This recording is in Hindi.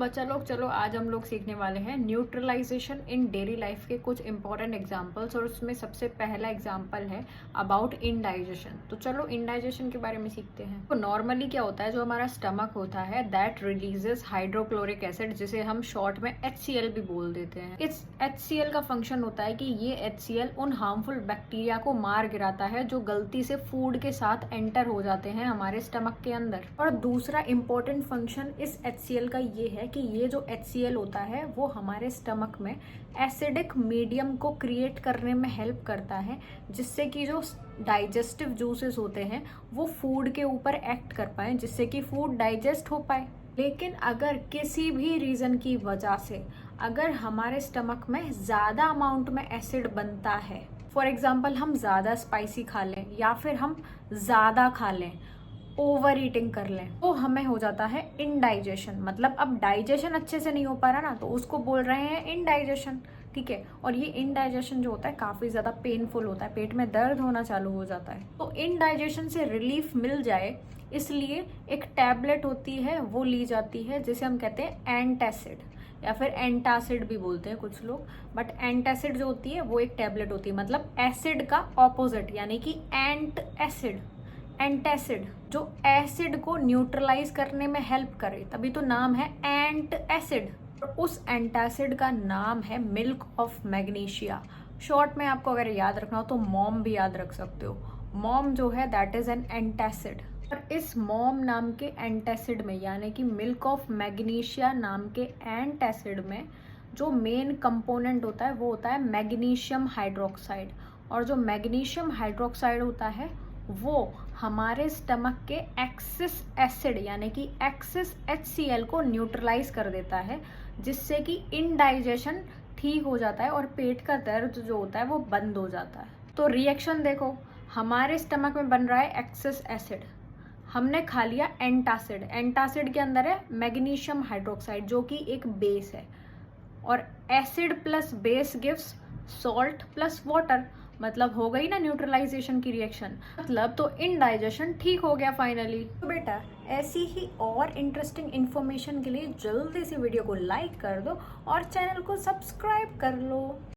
बच्चा लोग चलो आज हम लोग सीखने वाले हैं न्यूट्रलाइजेशन इन डेली लाइफ के कुछ इंपॉर्टेंट एग्जांपल्स और उसमें सबसे पहला एग्जांपल है अबाउट इंडाइजेशन। तो चलो इंडाइजेशन के बारे में सीखते हैं। तो नॉर्मली क्या होता है, जो हमारा स्टमक होता है दैट रिलीजेस हाइड्रोक्लोरिक एसिड, जिसे हम शॉर्ट में HCl भी बोल देते हैं। इस HCl का फंक्शन होता है कि ये HCl उन हार्मफुल बैक्टीरिया को मार गिराता है जो गलती से फूड के साथ एंटर हो जाते हैं हमारे स्टमक के अंदर। और दूसरा इंपॉर्टेंट फंक्शन इस HCl का ये है कि ये जो HCl होता है वो हमारे स्टमक में एसिडिक मीडियम को क्रिएट करने में हेल्प करता है, जिससे कि जो डाइजेस्टिव जूसेस होते हैं वो फूड के ऊपर एक्ट कर पाए, जिससे कि फूड डाइजेस्ट हो पाए। लेकिन अगर किसी भी रीज़न की वजह से अगर हमारे स्टमक में ज़्यादा अमाउंट में एसिड बनता है, फॉर एग्जाम्पल हम ज़्यादा स्पाइसी खा लें या फिर हम ज़्यादा खा लें, ओवर ईटिंग कर लें, तो हमें हो जाता है इनडाइजेशन। मतलब अब डाइजेशन अच्छे से नहीं हो पा रहा ना, तो उसको बोल रहे हैं इनडाइजेशन। ठीक है, और ये इनडाइजेशन जो होता है काफ़ी ज़्यादा पेनफुल होता है, पेट में दर्द होना चालू हो जाता है। तो इनडाइजेशन से रिलीफ मिल जाए इसलिए एक टैबलेट होती है वो ली जाती है, जिसे हम कहते हैं एंटासिड या फिर एंटासिड भी बोलते हैं कुछ लोग। बट एंटासिड जो होती है वो एक टैबलेट होती है, मतलब एसिड का ऑपोजिट, यानी कि एंट एसिड। एंटासिड जो एसिड को न्यूट्रलाइज करने में हेल्प करे, तभी तो नाम है एंट एसिड। उस एंटासिड का नाम है मिल्क ऑफ मैग्नीशिया। शॉर्ट में आपको अगर याद रखना हो तो मॉम भी याद रख सकते हो। मॉम जो है दैट इज एन एंटासिड। और इस मॉम नाम के एंटासिड में, यानी कि मिल्क ऑफ मैग्नीशिया नाम के एंटासिड में, जो मेन कंपोनेंट होता है वो होता है मैग्नीशियम हाइड्रोक्साइड। और जो मैग्नीशियम हाइड्रोक्साइड होता है वो हमारे स्टमक के एक्सेस एसिड यानी कि एक्सेस HCl को न्यूट्रलाइज कर देता है, जिससे कि इनडाइजेशन ठीक हो जाता है और पेट का दर्द जो होता है वो बंद हो जाता है। तो रिएक्शन देखो, हमारे स्टमक में बन रहा है एक्सेस एसिड, हमने खा लिया एंटासिड। एंटासिड के अंदर है मैग्नीशियम हाइड्रोक्साइड जो कि एक बेस है, और acid plus base gives salt plus water. मतलब हो गई ना न्यूट्रलाइजेशन की रिएक्शन, मतलब तो इनडाइजेशन ठीक हो गया फाइनली। तो बेटा ऐसी ही और इंटरेस्टिंग इन्फॉर्मेशन के लिए जल्दी से वीडियो को लाइक कर दो और चैनल को सब्सक्राइब कर लो।